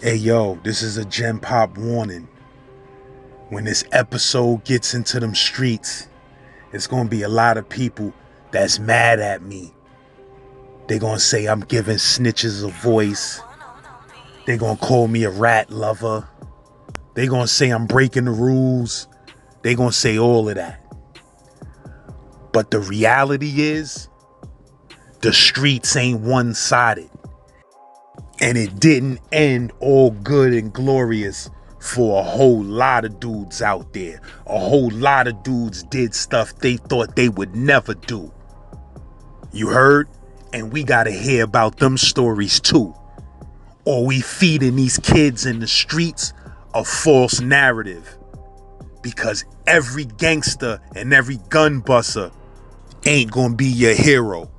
Hey yo, this is a Gen Pop warning. When this episode gets into them streets, it's gonna be a lot of people that's mad at me. They gonna say I'm giving snitches a voice. They gonna call me a rat lover. They gonna say I'm breaking the rules. They gonna say all of that. But the reality is, the streets ain't one-sided. And it didn't end all good and glorious for a whole lot of dudes out there. A whole lot of dudes did stuff they thought they would never do. You heard? And we gotta hear about them stories too. Or we feeding these kids in the streets a false narrative. Because every gangster and every gun buster ain't gonna be your hero.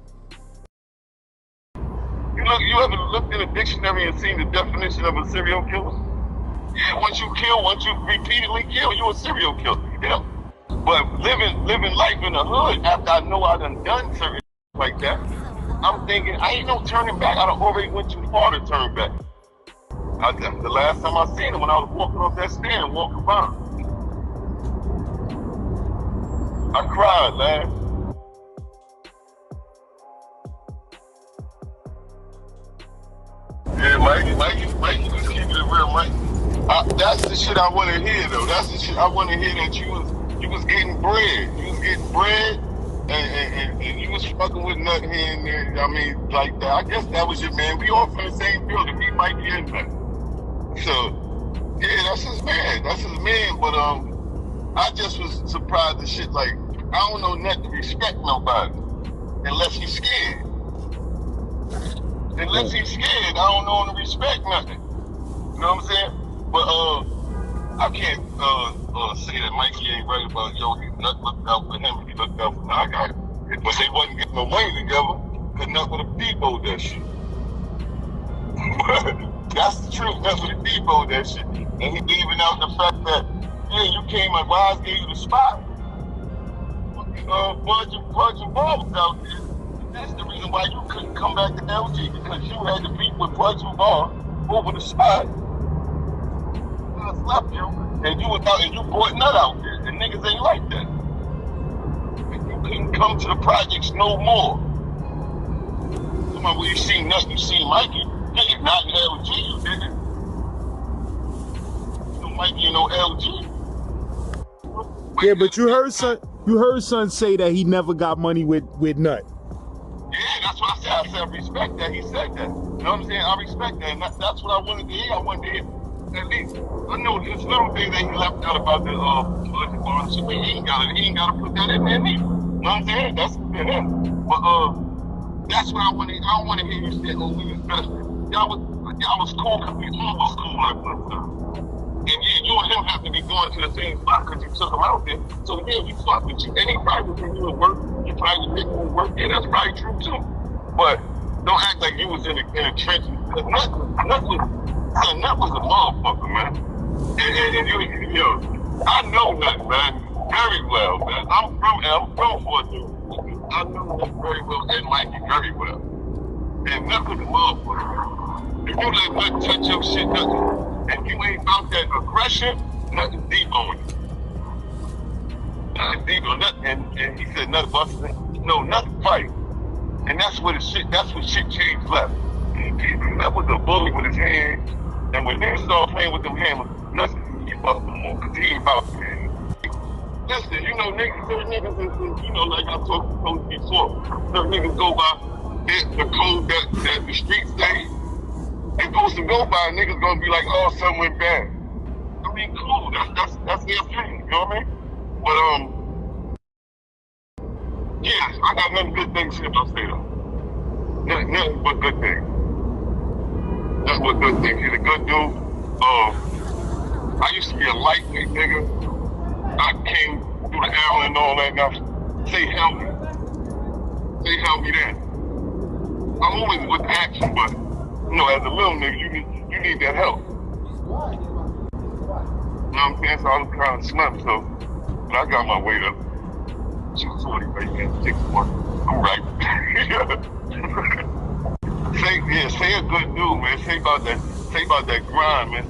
You ever looked in a dictionary and seen the definition of a serial killer? Yeah, once you repeatedly kill, you're a serial killer. Yeah. But living life in the hood after I know I done certain like that, I'm thinking I ain't no turning back. I done already went too far to turn back. The last time I seen him when I was walking off that stand, walking by. I cried, man. Yeah, Mikey, just keep it real, Mike. That's the shit I want to hear, though. That's the shit I want to hear, that you was getting bread. You was getting bread, and you was fucking with nothing here and there. I mean, like that. I guess that was your man. We all from the same building. Me, Mikey, and that. So, yeah, that's his man. That's his man. But I just was surprised at shit like, I don't know nothing to respect nobody unless he's scared. Unless he's scared, I don't know him to respect nothing. You know what I'm saying? But I can't say that Mikey ain't right about, he looked out for him, he looked out for me. I got it. But they wasn't getting no money together, because Nut would have deboed that shit. That's the truth, Nut would have deboed that shit. And he leaving out the fact that, you came and Wise gave you the spot. Budge and Ball was out there. That's the reason why you couldn't come back to LG, because you had to beat with Budge and Ball over the spot. Left you, and you was out, and you brought Nut out there, and niggas ain't like that. And you couldn't come to the projects no more. Somebody, when you seen Nut, you seen Mikey. Yeah, not in LG, you didn't. No Mikey and no LG. Yeah, but you heard son say that he never got money with Nut. Yeah, that's what I said. I said, I respect that. He said that. You know what I'm saying? I respect that. And that's what I wanted to hear. I wanted to hear, at least, I know there's little things that he left out about the shit, but he ain't gotta put that in there neither. You know what I'm saying? That's for him. But that's what I wanted. I don't want to hear you say, oh, we was best friends. Y'all was cool, because we all was cool like one time. And yeah, you and him have to be going to the same spot because you took him out there. So yeah, we fuck with you. And he probably was doing work. You probably was making work. Yeah, that's probably true too. But don't act like you was in the trenches. Because Nut was a motherfucker, man. And you, I know Nut, man, very well, man. I'm from Fort Dude. I know Nut very well, and Mikey very well. And Nut was a motherfucker. If you let Nut touch your shit, nothing. If you ain't about that aggression, nothing deep on you. Nothing deep on nothing. And he said nothing busting. No, nothing fight. And that's what shit changed left. That was a bully with his hands. And when they started playing with them hammers, nothing he busted no more. Cause he ain't about to. Listen, niggas, like I told you before, some niggas go by the code that the streets say. They supposed to go by, niggas gonna be like, oh, something went bad. I mean, cool, that's their opinion, you know what I mean? But, yeah, I got nothing good things to say about Stato. Nothing but good things. Nothing but good things. He's a good dude. I used to be a lightweight nigga. I came through the alley and all that. Now, say help me then. I'm always with action, but as a little nigga, you need that help. You know what I'm saying? So I was kind of snubbed, but I got my weight up. 240, baby, 6'1". I'm right. Say a good dude, man. Say about that say about that grind, man.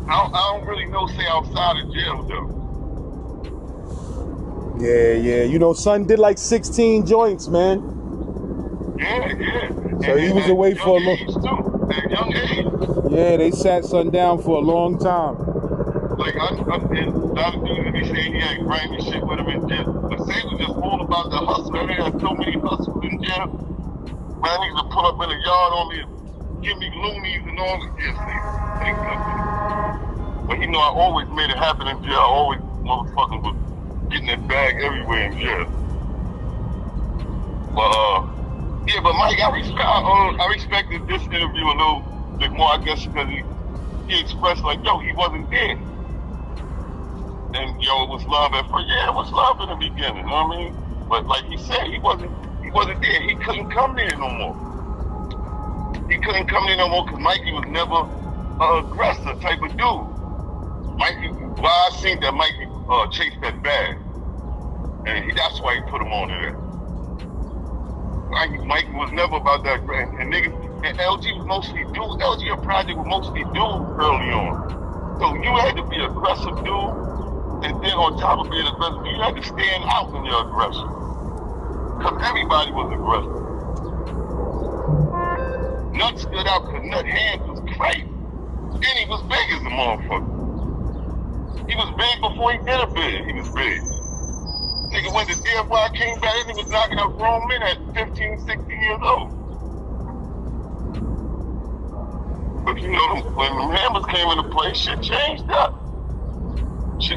I don't really know, say, outside of jail, though. Yeah. You know, son did like 16 joints, man. Yeah. So he was away for a long age, too. At young age. Yeah, they sat son down for a long time. Like, and a lot of dudes be saying he had grimy shit with him in jail. But say it was just all about the hustle. There had so many hustles in jail. Man, I need to pull up in the yard on me and give me loonies and all that. Yeah, say something. But he know I always made it happen in jail. I always motherfuckers was getting that bag everywhere in jail. But yeah, but Mike, I respected this interview a little bit more, I guess, because he expressed like, yo, he wasn't there. And yo, it was love at first. Yeah, it was love in the beginning, you know what I mean? But like he said, he wasn't there. He couldn't come there no more. He couldn't come there no more because Mikey was never an aggressor type of dude. Mikey, well, I seen that Mikey chased that bag. And that's why he put him on there. Mikey was never about that. And niggas, and LG was mostly dude. LG and Project was mostly dude early on. So you had to be an aggressive dude. And then on top of being aggressive, you had to stand out in your aggression. Because everybody was aggressive. Nut stood out because Nut hands was crazy. And he was big as a motherfucker. He was big before he did a big. He was big. Nigga, when the DFY came back, he was knocking out grown men at 15, 16 years old. But you know, when the hammers came into play, shit changed up. You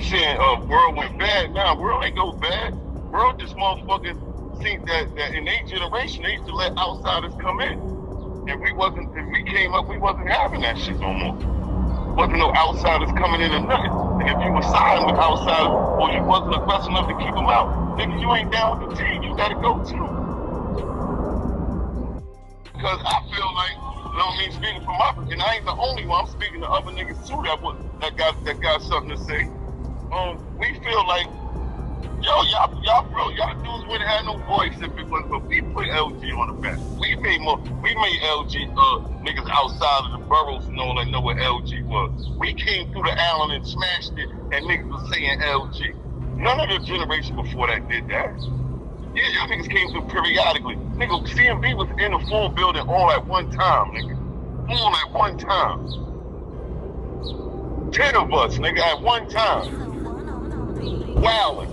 saying world went bad. Nah, world ain't go bad. World just motherfucking think that in their generation they used to let outsiders come in. And if we came up, we wasn't having that shit no more. Wasn't no outsiders coming in or nothing. And if you were siding with outsiders or you wasn't aggressive enough to keep them out, nigga, you ain't down with the team. You gotta go too. Because I feel like, you know what I mean, speaking from my, and I ain't the only one, I'm speaking to other niggas too that got something to say. We feel like, y'all dudes wouldn't have no voice if it wasn't, but we put LG on the map. We made LG niggas outside of the boroughs know what LG was. We came through the Allen and smashed it, and niggas was saying LG. None of the generation before that did that. Yeah, y'all niggas came through periodically. Nigga, CMB was in the full building all at one time, nigga. All at one time. 10 of us, nigga, at one time. Wildin'.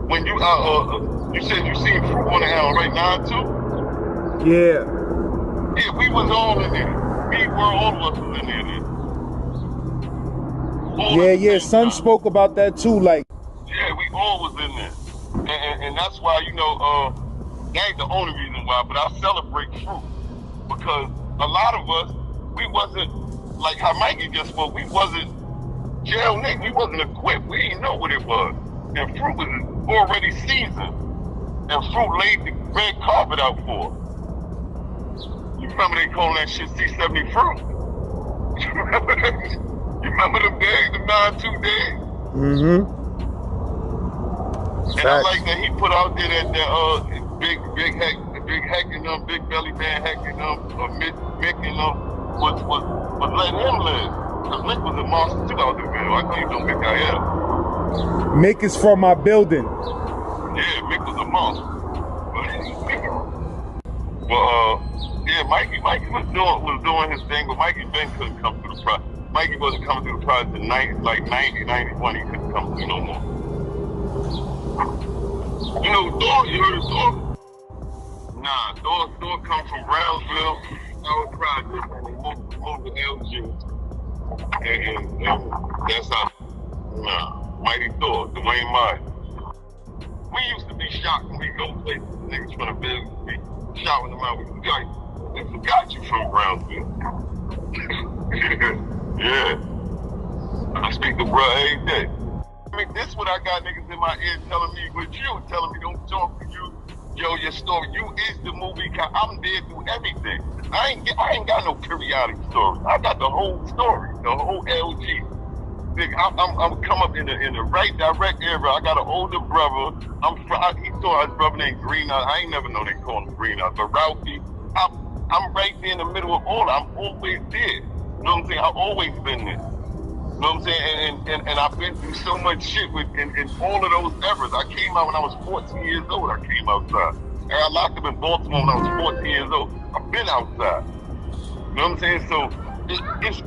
When you said you seen Fruit on the Allen right now too? Yeah. Yeah, we was all in there. All of us was in there. Yeah, son spoke about that too, like. Yeah, we all was in there. And that's why, you know, that ain't the only reason why, but I celebrate Fruit. Because a lot of us, we wasn't, like how Mikey just spoke, we wasn't jail niggas, we wasn't equipped, we didn't know what it was. And Fruit was already seasoned. And Fruit laid the red carpet out for us. You remember they calling that shit C70 Fruit? You remember them days, the 9-2 days? Mm-hmm. And I like that he put out there that big heck and them, big belly band heck and them, Mick and them was letting him live. Because Mick was a monster too out there, man. I know you know Mick I.L. Mick is from my building. Yeah, Mick was a monster. But yeah, Mikey was doing his thing, but Mikey Ben couldn't come through the project. Mikey wasn't coming through the project in 90, 91, he couldn't come through no more. You know, Thor, you heard of Thor? Nah, Thor come from Brownsville, our project, and he moved to LG. And that's how, Mighty Thor, Dwayne Myers. We used to be shocked when we go places, niggas from the building, be shouting them out. We forgot you from Brownsville. Yeah. I speak to bro every day. I mean, this what I got niggas in my ear telling me don't talk to you. Yo, your story, you is the movie. I'm there through everything. I ain't got no periodic story. I got the whole story, the whole LG. Nigga, I'm come up in the right direct era. I got an older brother. He thought his brother named Green Eyes. I ain't never know they call him Green Eyes, but Ralphie. I'm right there in the middle of all. I'm always there. You know what I'm saying? I've always been there. You know what I'm saying? And I've been through so much shit in all of those eras. I came out when I was 14 years old. I came outside. I got locked up in Baltimore when I was 14 years old. I've been outside. You know what I'm saying? So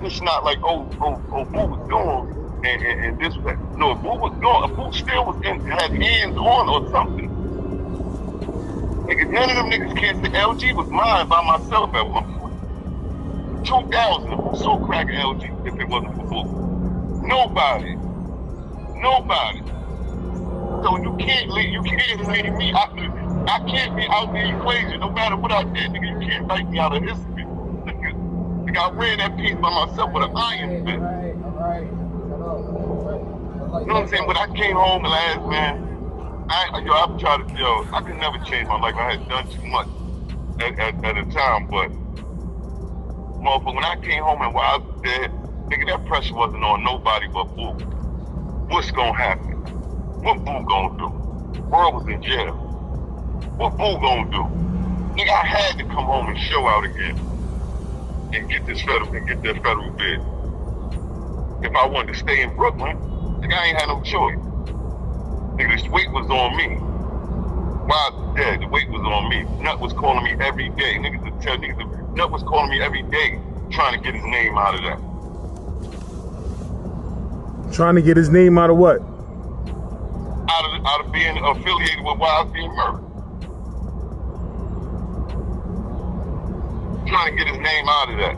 it's not like, oh, Boo was gone and this was that. No, Boo was gone. Boo still was had hands on or something. Nigga, none of them niggas can't say LG was mine by myself at one point. 2000, who sold crack at LG if it wasn't for Boo? Nobody. So you can't leave me out. I can't be out the equation. No matter what I did, nigga, you can't write me out of history. Nigga, I ran that piece by myself with an iron fist. You know what I'm saying? When I came home last, man, I could never change my life. I had done too much at the time, but motherfucker, when I came home and while I was dead, nigga, that pressure wasn't on nobody but Boo. What's gonna happen? What Boo gonna do? World was in jail. What Boo gonna do? Nigga, I had to come home and show out again and get that federal bid. If I wanted to stay in Brooklyn, nigga, I ain't had no choice. Nigga, this weight was on me. While I was dead, the weight was on me. Nut was calling me every day. Nut was calling me every day trying to get his name out of that. Trying to get his name out of what? Out of being affiliated with why I was being murdered. Trying to get his name out of that.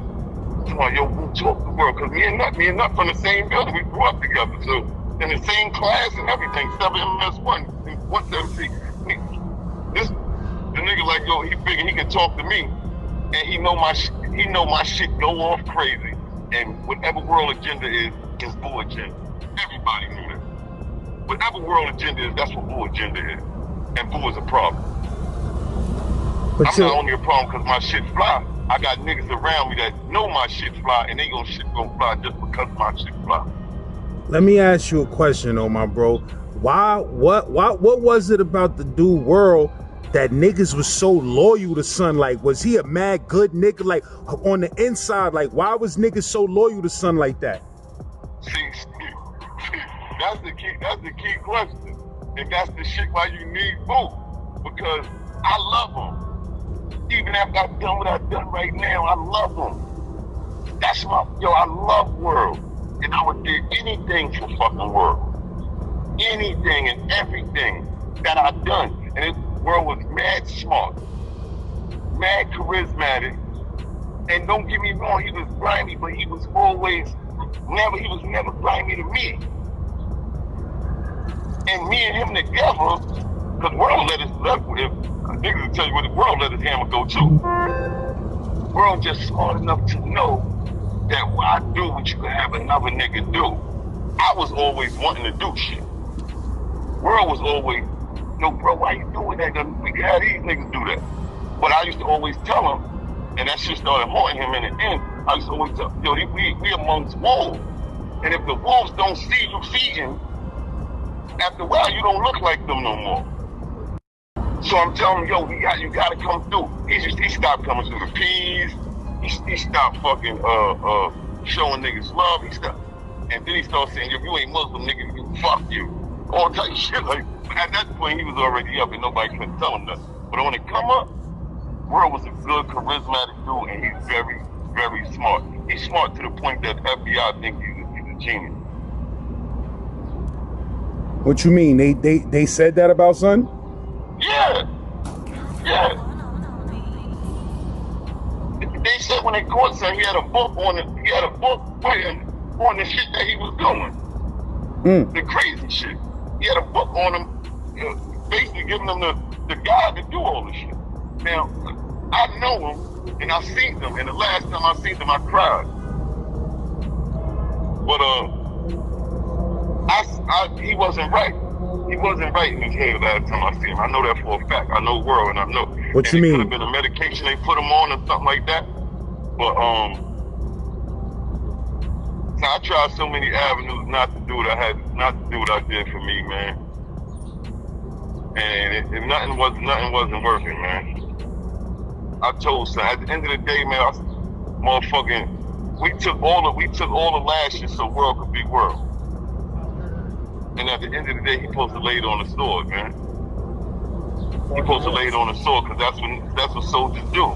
Come on, yo, we'll talk the world. Because me and Nut from the same building. We grew up together. So, in the same class and everything. 7MS1, 117. The nigga like, yo, he figure he can talk to me. And he know my shit go off crazy. And whatever world agenda is Boo agenda. Everybody knew that. Whatever world agenda is, that's what Boo agenda is. And Boo is a problem. But I'm not only a problem because my shit fly. I got niggas around me that know my shit fly and they shit gonna fly just because my shit fly. Let me ask you a question, though, my bro. What was it about the dude World that niggas was so loyal to Son? Like, was he a mad good nigga? Like, on the inside, like, why was niggas so loyal to Son like that? See, that's the key question. And that's the shit why you need Boo. Because I love him. Even after I've done what I've done right now, I love him. That's I love World. And I would do anything for fucking World. Anything and everything that I've done. And this World was mad smart, mad charismatic. And don't get me wrong, he was grimy, but he was never grimy to me. And me and him together, because World let us niggas will tell you what the World let his hammer go too. World just smart enough to know that when I do what you can have another nigga do. I was always wanting to do shit. World was always, yo, bro, why you doing that? We can have these niggas do that. But I used to always tell him, and that shit started haunting him in the end. I used to always tell him, yo, we amongst wolves. And if the wolves don't see you feeding, after a while, you don't look like them no more. So I'm telling him, yo, you gotta come through. He stopped coming through the peas. He stopped fucking showing niggas love. He stopped, and then he started saying, if you ain't Muslim, nigga, fuck you. All type of shit. Like, at that point, he was already up, and nobody couldn't tell him nothing. But when it come up, World was a good, charismatic dude, and he's very, very smart. He's smart to the point that FBI think he's a genius. What you mean? They said that about Son? Yeah. They said when they caught Son, he had a book writing on the shit that he was doing. The crazy shit. He had a book on him, basically giving him the guide to do all this shit. Now, I know him, and I've seen him, and the last time I seen him, I cried. But he wasn't right. He wasn't right in his head last time I see him. I know that for a fact. I know World, and I know. What you mean? It could have been a medication they put him on or something like that. But so I tried so many avenues not to do what I did for me, man. And nothing wasn't working, man. I told son, at the end of the day, man, we took all the lashes so world could be world. And at the end of the day, he supposed to lay it on the sword, man. He supposed to lay it on the sword, because that's what soldiers do.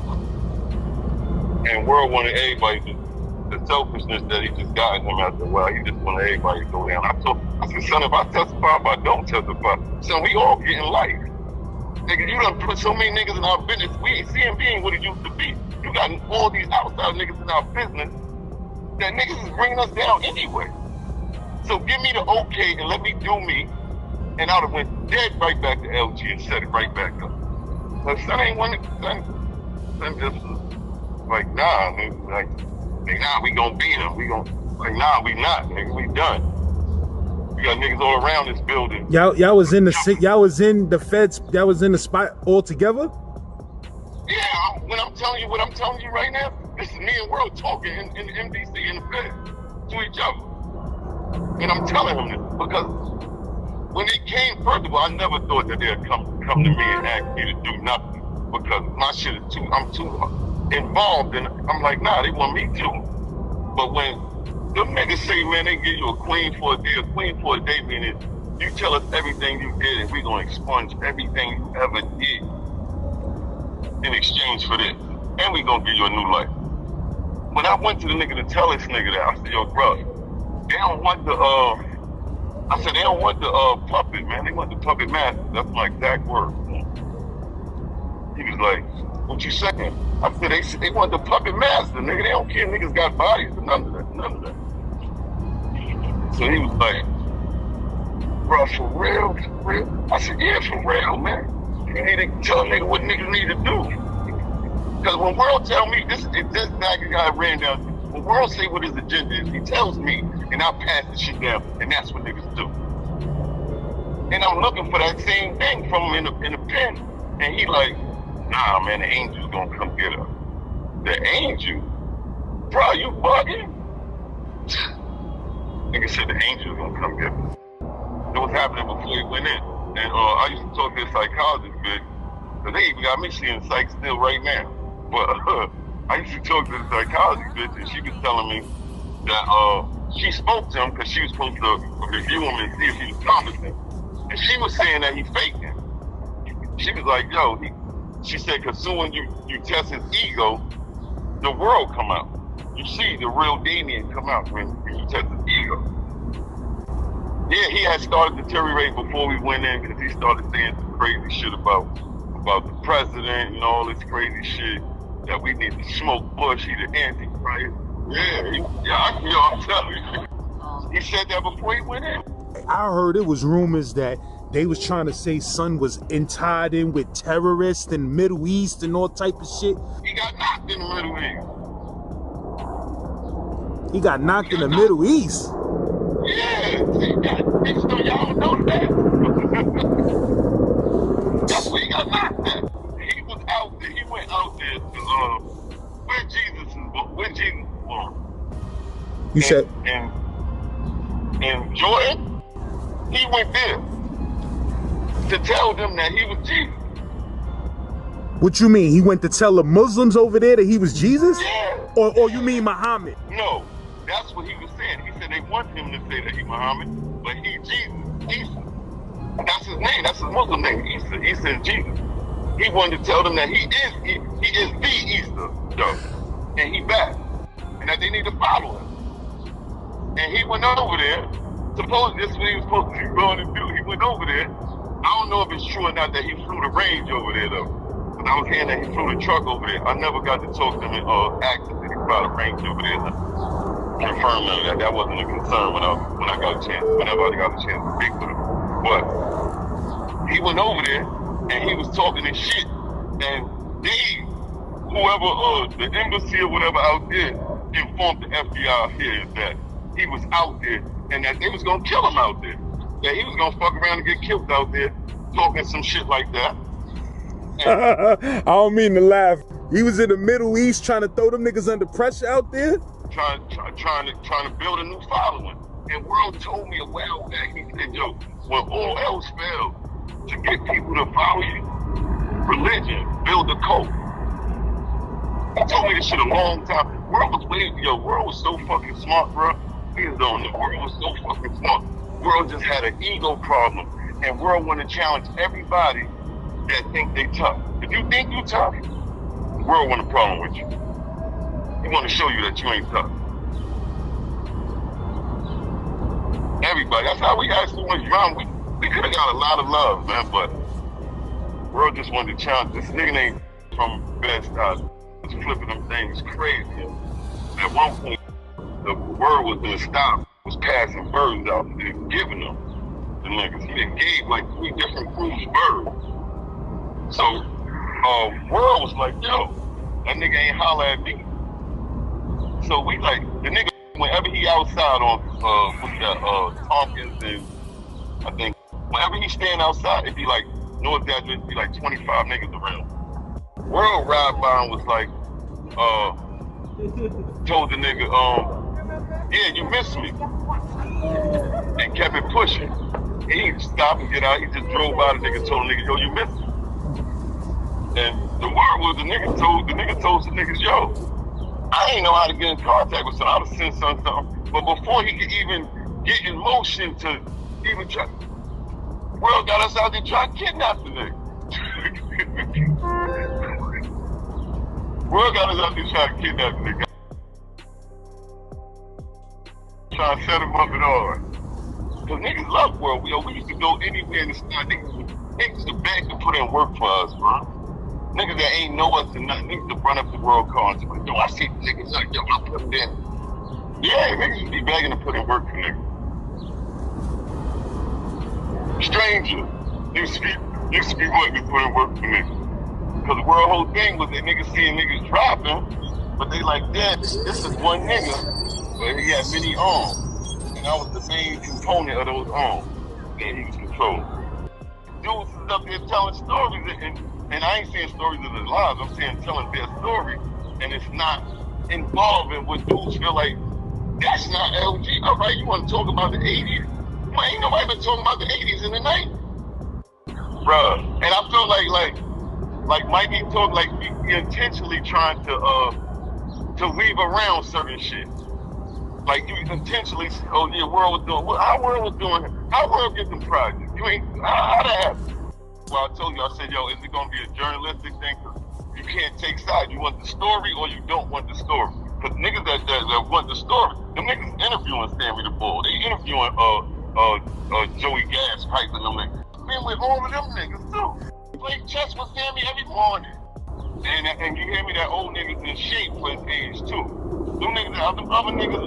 And world wanted everybody to, the selfishness that he just got in him after a while, he just wanted everybody to go down. I said, son, if I testify, if I don't testify, son, we all getting life. Nigga, you done put so many niggas in our business. CMB ain't what it used to be. You got all these outside niggas in our business that niggas is bringing us down anyway. So give me the okay and let me do me, and I would have went dead right back to LG and set it right back up. But son ain't one, son just like, nah, nigga, like, nah, we gonna beat him. We gonna, like, nah, we not, nigga, we done. We got niggas all around this building. Y'all was in the feds, y'all was in the spot all together? Yeah, when I'm telling you what I'm telling you right now, this is me and World talking in the MDC in the feds to each other. And I'm telling him this because when they came, first of all, I never thought that they'd come to me and ask me to do nothing because my shit is I'm too involved, and I'm like, nah, they want me to. But when them niggas say, man, they give you a queen for a day meaning you tell us everything you did and we gonna expunge everything you ever did in exchange for this, and we gonna give you a new life. When I went to the nigga to tell this nigga that, I said, yo, bro, they don't want they don't want the puppet, man. They want the puppet master. That's my exact word. He was like, what you saying? I said, they want the puppet master, nigga. They don't care niggas got bodies or none of that. So he was like, bro, for real? I said, yeah, for real, man. You need to tell a nigga what niggas need to do. Because when World tell me, this nigga guy ran down, when World say what his agenda is, he tells me, and I pass the shit down, and that's what niggas do. And I'm looking for that same thing from him in the pen, and he like, nah, man, the angel's gonna come get her. The angel? Bro, you bugging? Nigga said the angel's gonna come get her. It was happening before he went in. And I used to talk to a psychologist, bitch, because they even got me seeing psych still right now. But I used to talk to the psychologist, bitch, and she was telling me that she spoke to him because she was supposed to review him and see if he was competent. And she was saying that he faked him. She was like, yo, she said, because soon when you test his ego, the world come out. You see the real Damien come out when you test his ego. Yeah, he had started deteriorating before we went in because he started saying some crazy shit about the president and all this crazy shit that we need to smoke Bush, he the Antichrist. I'm telling you. He said that before he went in. I heard it was rumors that they was trying to say son was tied in with terrorists in the Middle East and all type of shit. He got knocked in the Middle East. He got knocked in the Middle East? Yeah, y'all don't know that. That's where he got knocked at. He was out there, he went out there to where Jesus was born. You said? In Jordan, he went there to tell them that he was Jesus. What you mean? He went to tell the Muslims over there that he was Jesus? Yeah. Or you mean Muhammad? No, that's what he was saying. He said they want him to say that he Muhammad, but he Jesus, Isa. That's his name. That's his Muslim name, Isa. Isa is Jesus. He wanted to tell them that he is the Isa, though, and he back, and that they need to follow him. And he went over there. Supposedly this is what he was supposed to be going to do. He went over there. I don't know if it's true or not that he flew the range over there though. But I was hearing that he flew the truck over there. I never got to talk to him and ask him that he flew the range over there. Confirm that wasn't a concern when I got a chance. Whenever I got a chance to speak with him. But he went over there and he was talking his shit. And whoever the embassy or whatever out there informed the FBI here that he was out there and that they was gonna kill him out there. That he was gonna fuck around and get killed out there, talking some shit like that. I don't mean to laugh. He was in the Middle East trying to throw them niggas under pressure out there? Trying to build a new following. And World told me a while back, he said, yo, when all else fails to get people to follow you, religion, build a cult. He told me this shit a long time. World was so fucking smart, bro. Niggas don't know. World was so fucking smart. World just had an ego problem. And World want to challenge everybody that think they tough. If you think you tough, World want a problem with you. He want to show you that you ain't tough. Everybody. That's how we had so much drama. We could have got a lot of love, man, but World just wanted to challenge. This nigga named from Bed-Stuy was flipping them things crazy. At one point, the World was gonna stop, was passing birds out and giving them the niggas. He gave like 3 different groups birds. So, World was like, yo, that nigga ain't holler at me. So we like, the nigga, whenever he outside on, Tompkins and I think, whenever he stand outside, it'd be like, no exaggeration, it'd be like 25 niggas around. World ride by and was like, told the nigga, yeah, you missed me. And kept it pushing. He didn't stop and get out, he just drove by the nigga, told the nigga, yo, you missed me. And the word was the nigga told the niggas, yo, I ain't know how to get in contact with someone. I'd have sent something. But before he could even get in motion to even try, World got us out there trying to kidnap the nigga. World got us out there trying to kidnap the nigga. Trying to set him up and all. Because niggas love World. We used to go anywhere in the sky. Niggas used to beg to put in work for us, bro. Niggas that ain't know us and nothing, niggas to run up the World car and say, yo, I see the niggas like, yo, I put them in. Yeah, niggas used to be begging to put in work for niggas. Strangers used to be wanting to put in work for niggas. Because the World whole thing was that niggas seeing niggas dropping, but they like, damn, this is one nigga, but he had many arms. And that was the main component of those arms that he was controlling. Dudes is up there telling stories, and I ain't saying stories of their lives, I'm saying telling their story, and it's not involving what dudes feel like, that's not LG. All right, you want to talk about the 80s? Well, ain't nobody been talking about the 80s and the 90s. Bruh, and I feel like Mikey talk like he intentionally trying to weave around certain shit. Like you intentionally, oh yeah, World was doing, how World was doing, how World get them projects? You ain't, how that happen? Well, I told you, I said, yo, is it gonna be a journalistic thing? Cause you can't take sides. You want the story or you don't want the story. Cause niggas that want the story, them niggas interviewing Stanley the Bull. They interviewing Joey Gas, Pipe and them niggas. Been with all of them niggas too. Play chess with Sammy every morning. And you hear me, that old niggas in shape for his age too. Them niggas, them other niggas,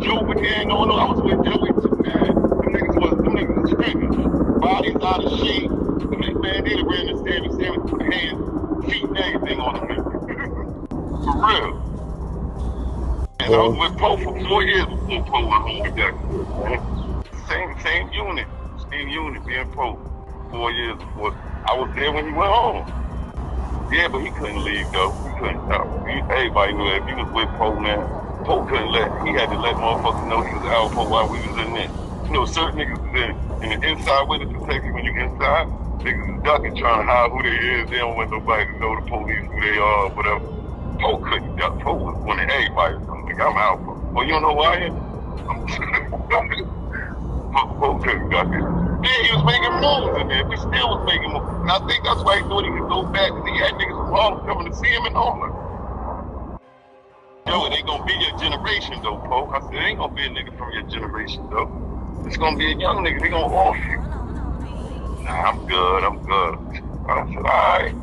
Joe began, no, I was with Joey too, man. Them niggas was figures. Bodies out of shape. Them niggas, man, they ran the Sammy put hands, feet, and everything on them niggas. For real. And I was with Poe for 4 years before Poe went home with that. Same unit, being Poe. 4 years before. I was there when he went home. Yeah, but he couldn't leave though. He couldn't stop. Everybody knew that if he was with Poe, man, Poe couldn't he had to let motherfuckers know he was out Poe while we was in there. You know, certain niggas in the inside with us protecting when you inside. Niggas is ducking, trying to hide who they is. They don't want nobody to know the police who they are or whatever. Poe couldn't duck. Poe was wanting everybody. I'm like, I'm out. Well, you don't know who I am? Poe couldn't duck it. Yeah, he was making moves in there. We still was making moves. And I think that's why he thought he could go back, because he had niggas from Harlem coming to see him in Harlem. Yo, it ain't gonna be your generation though, Poe. I said, it ain't gonna be a nigga from your generation though. It's gonna be a young nigga. They gonna off you. Nah, I'm good. I said, alright.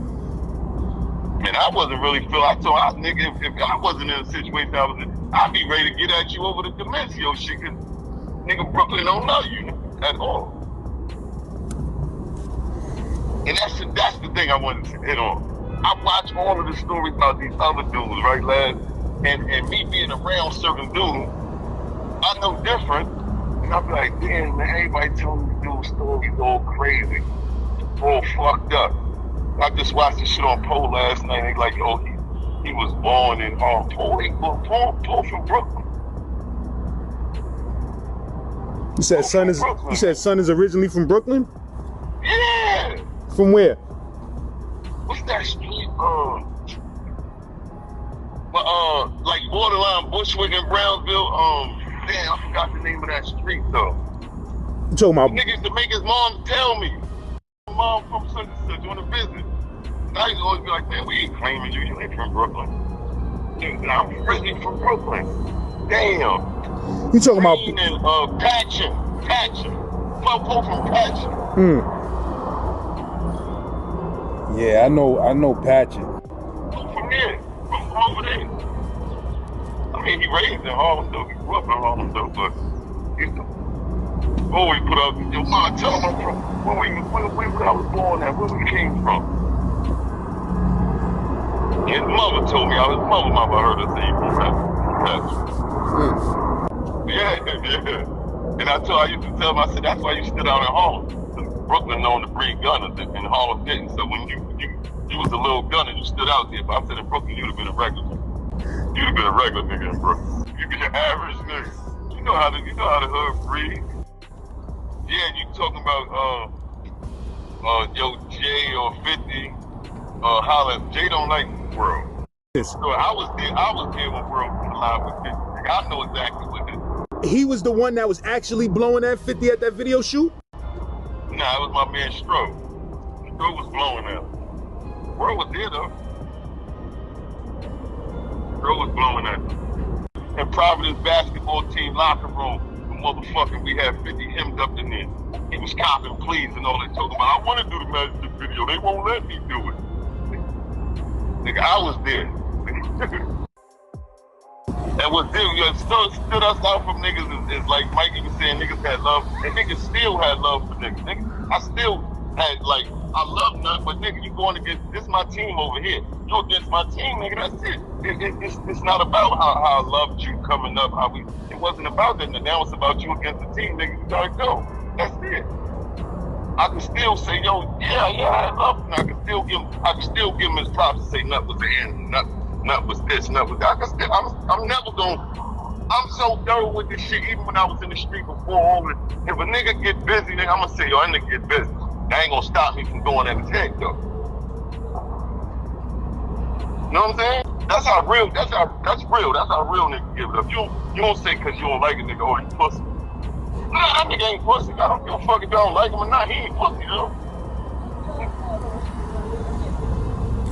Man, I wasn't really I told nigga, if I wasn't in a situation I was in, I'd be ready to get at you over the Demencio shit, cause nigga Brooklyn don't know you at all. And that's the thing I wanted to hit on. I watch all of the stories about these other dudes, right, lad? And me being around certain dudes, I know different. And I be like, damn, man, everybody telling me dude stories all crazy, all fucked up. I just watched this shit on Poe last night. And they like, oh, he was born in Poe from Brooklyn. You said son is originally from Brooklyn? Yeah. From where? What's that street? like borderline Bushwick and Brownsville. Damn, I forgot the name of that street though. You talking about? The nigga used to make his mom tell me. Mom from such and such on a visit. And I used to always be like, man, we ain't claiming you. You ain't from Brooklyn. Dude, I'm originally from Brooklyn. Damn. You talking about? Green and Patchen. 12 from Patchen. Yeah, I know Patchen. From there, from over there. I mean, he raised in Harlem though. He grew up in Harlem though, but you know, always put up. Your mom tell him I'm from where I was born at, where we came from. His mother told me, his mother heard us say he from Patchen. Yeah. And I used to tell him, I said, that's why you stood out in Harlem. Brooklyn known to breed gunners, and Harlem didn't. So when you was a little gunner, you stood out there. But I said in Brooklyn, you'd have been a regular. You'd have been a regular nigga in Brooklyn. You'd be an average nigga. You know how the hood breed. Yeah, you talking about yo Jay or 50, holla. Jay don't like World. Yes. So I was there when World was alive with 50. I know exactly what it is. He was the one that was actually blowing that 50 at that video shoot? Nah, it was my man Stro. Stro was blowing out. World was there though. Stro was blowing out. And Providence basketball team locker room, the motherfucking, we had 50 hemmed up in there. He was copping pleas and all that, talking about, I want to do the Magic video, they won't let me do it. Nigga, I was there. And what stood us out from niggas is like Mikey was saying, niggas had love, and niggas still had love for niggas. I still had, like, I love nothing, but nigga, you going against, this my team over here. You against my team, nigga, that's it. It's not about how I loved you coming up, it wasn't about that. Now it's about you against the team, nigga, you gotta go. That's it. I can still say, yo, yeah, I love him. I can still give him his props and say nut was the end, nut was this, nut was that. I'm never gonna, I'm so thorough with this shit, even when I was in the street before all this. If a nigga get busy, nigga, I'm gonna say, yo, that nigga get busy. That ain't gonna stop me from going at his head, though. You know what I'm saying? That's how real nigga give it up. You don't say cause you don't like a nigga, oh, he pussy. Nah, that nigga ain't pussy. I don't give a fuck if I don't like him or not, he ain't pussy, though.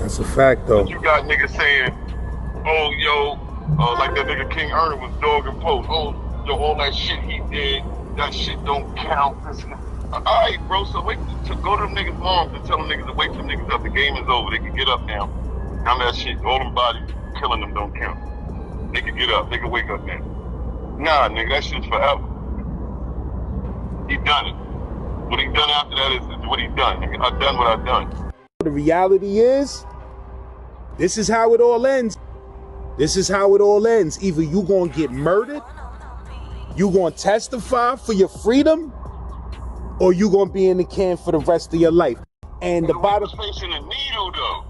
That's a fact, though. But you got niggas saying, oh, yo, like that nigga King Ernie was dogging Post. Oh, yo, all that shit he did, that shit don't count. Alright, bro, so wait, to go to them niggas' moms and tell them niggas to wake them niggas up. The game is over. They can get up now. Now that shit, all them bodies killing them don't count. They can get up. They can wake up now. Nah, nigga, that shit's forever. He done it. What he done after that is what he done. Nigga, I done what I done. The reality is, this is how it all ends. This is how it all ends. Either you gonna get murdered, you gonna testify for your freedom, or you gonna be in the can for the rest of your life. And the bottom. We was facing a needle though.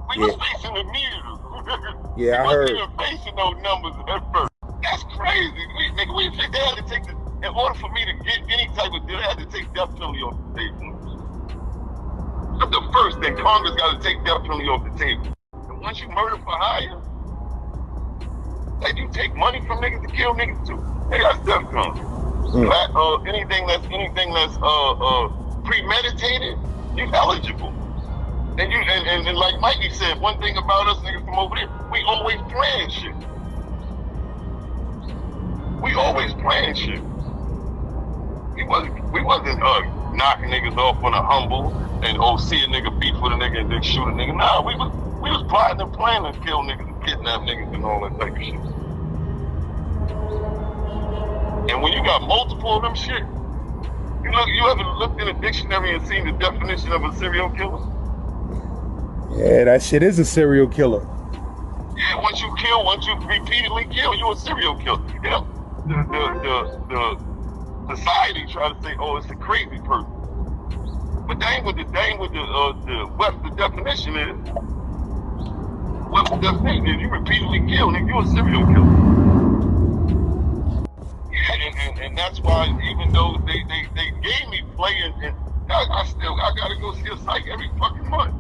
We was facing a needle. Yeah, I heard. We wasn't even facing those numbers at first. That's crazy. They had to take in order for me to get any type of deal, they had to take death penalty off the table. That's the first thing. Congress got to take death penalty off the table. And once you murder for hire, like you take money from niggas to kill niggas too. Hey, that's death penalty. Anything that's premeditated, you eligible. And like Mikey said, one thing about us niggas from over there, we always plan shit. We always plan shit. We wasn't knocking niggas off on a humble and see a nigga beef with a nigga and then shoot a nigga. Nah, we was plotting and planning to kill niggas and kidnap niggas and all that type of shit. And when you got multiple of them shit, you ever looked in a dictionary and seen the definition of a serial killer? Yeah, that shit is a serial killer. Yeah, once you repeatedly kill, you're a serial killer. You know, the society try to say, oh, it's a crazy person. But that ain't what the definition is. What the definition is, you repeatedly kill, nigga, you're a serial killer. Yeah, and that's why even though they gave me play and I gotta go see a psych every fucking month.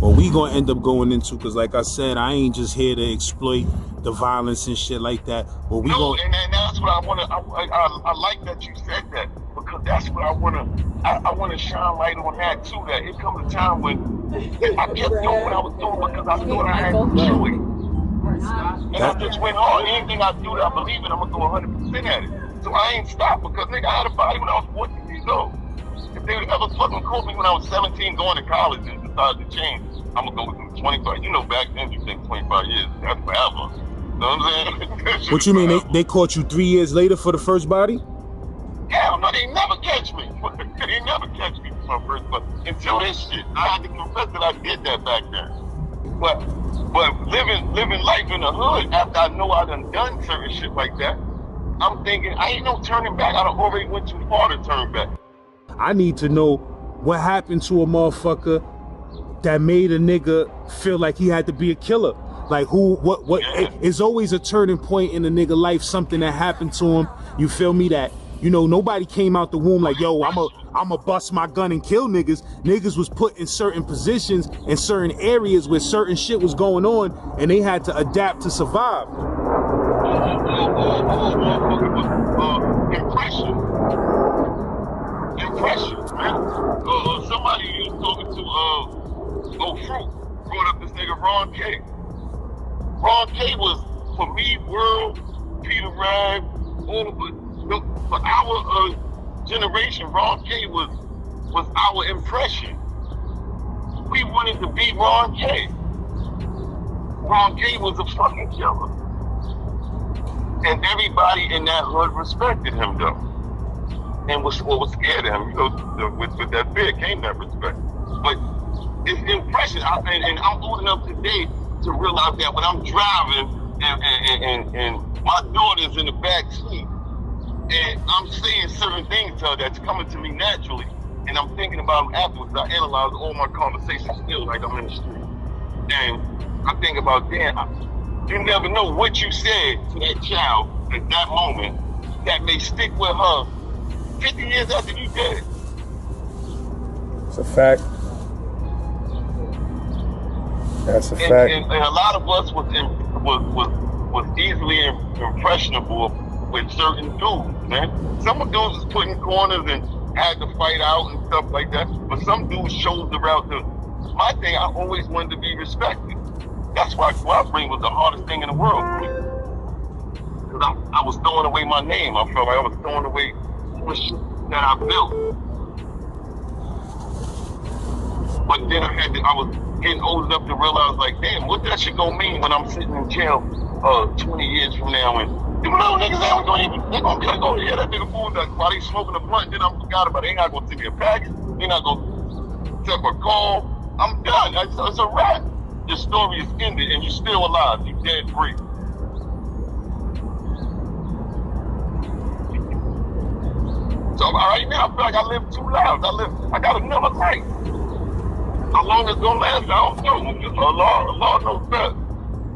or we gonna end up going into, because like I said, I ain't just here to exploit the violence and shit like that. But we no, and that's what I want to. I like that you said that, because that's what I want to. I want to shine light on that too. That it comes a time when I kept doing what I was doing because I thought I had no choice, and I just went hard. Anything I do that I believe in, I'm gonna go 100% at it. So I ain't stopped, because nigga, I had a body when I was 14 years old. If they would ever fucking caught me when I was 17 going to college and decided to change, I'm gonna go with them 25. You know, back then you think 25 years, that's forever. You know what I'm saying? What you mean, they caught you 3 years later for the first body? Hell no, they never catch me. They never catch me for my first body. Until this shit, I had to confess that I did that back then. But living life in the hood after I know I done certain shit like that, I'm thinking I ain't no turning back. I done already went too far to turn back. I need to know what happened to a motherfucker that made a nigga feel like he had to be a killer. Like what Yeah. it's always a turning point in a nigga life, something that happened to him. You feel me? That, you know, nobody came out the womb like, yo, I'ma bust my gun and kill niggas. Niggas was put in certain positions in certain areas where certain shit was going on, and they had to adapt to survive. Impression, man. Somebody you was talking to, Fruit, brought up this nigga Ron K. Ron K was, for me, World, Peter Rag, all of it. For our generation, Ron K was our impression. We wanted to be Ron K. Ron K was a fucking killer. And everybody in that hood respected him, though. And was scared of him. You know, with that fear came that respect. But it's impression. And I'm old enough today to realize that when I'm driving and my daughter's in the back seat, and I'm saying certain things to her that's coming to me naturally, and I'm thinking about them afterwards. I analyze all my conversations still like I'm in the street. And I think about, damn, you never know what you said to that child at that moment that may stick with her 50 years after you dead. It's a fact. That's a fact. And a lot of us was easily impressionable with certain dudes, man. Some of dudes was put in corners and had to fight out and stuff like that. But some dudes chose the route to. My thing, I always wanted to be respected. That's why upbringing was the hardest thing in the world for me. Because I was throwing away my name. I felt like I was throwing away the shit that I built. But then I was getting old enough to realize, like, damn, what that shit gonna mean when I'm sitting in jail 20 years from now, and them little niggas ain't gonna go, yeah, that nigga fool, like, while they smoking a blunt, then I forgot about it. They ain't not gonna send me a package. They not gonna take a call. I'm done. It's a wrap. Your story is ended, and you're still alive. You dead free. So right now, I feel like I live 2 lives. I got another life. How long it's gonna last, I don't know. Allah knows best.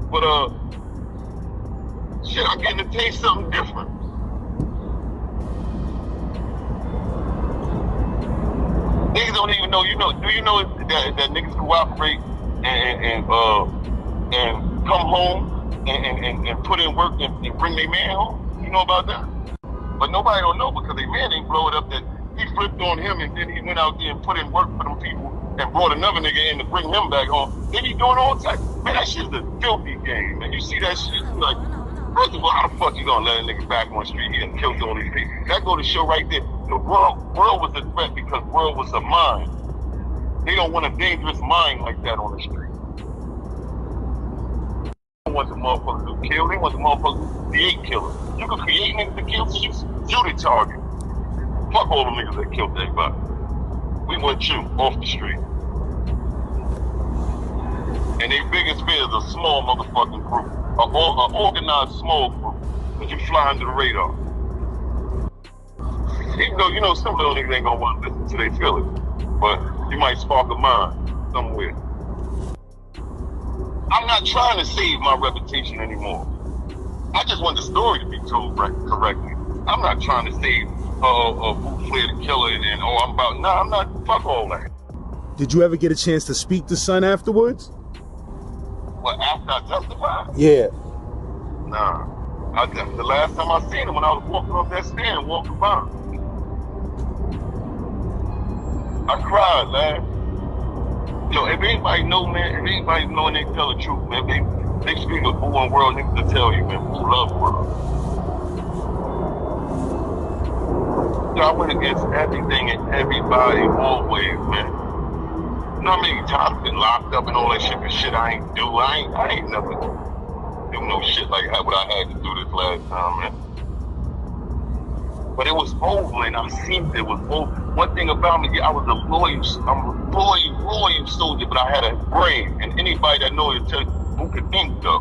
But shit, I'm getting to taste something different. Niggas don't even know. Do you know that niggas cooperate and come home and put in work and bring their man home? You know about that? But nobody don't know because their man ain't blow it up that he flipped on him and then he went out there and put in work for them people and brought another nigga in to bring him back home. Then he doing all types. Man, that shit's a filthy game, man. You see that shit, like, first of all, how the fuck you gonna let a nigga back on the street? He done killed all these people. That go to show right there. The world was a threat because world was a mind. They don't want a dangerous mind like that on the street. They want the motherfuckers to kill. They want the motherfuckers to create killers. You can create niggas to kill, so you shoot a target. Fuck all the niggas that killed everybody. We want you off the street. And their biggest fear is a small motherfucking group. An organized small group. Because you fly under the radar. Even though, some little niggas ain't gonna want to listen to their feelings. But you might spark a mind somewhere. I'm not trying to save my reputation anymore. I just want the story to be told correctly. I'm not trying to save who fled the killer and I'm about, I'm not, fuck all that. Did you ever get a chance to speak to Son afterwards? Well, after I testified? Yeah. Nah. The last time I seen him, when I was walking off that stand, walking by. I cried, man. Yo, if anybody know, man, if anybody know and they tell the truth, man, they speak of Boo and World niggas to tell you, man. Boo love World. Yo, I went against everything and everybody, always, man. You know how many times I've been locked up and all that shit for shit I ain't do? I ain't never do no shit like what I had to do this last time, man. But it was over, and I seen it was over. One thing about me, I was I'm a loyal soldier, but I had a brain. And anybody that knows it, who could think though.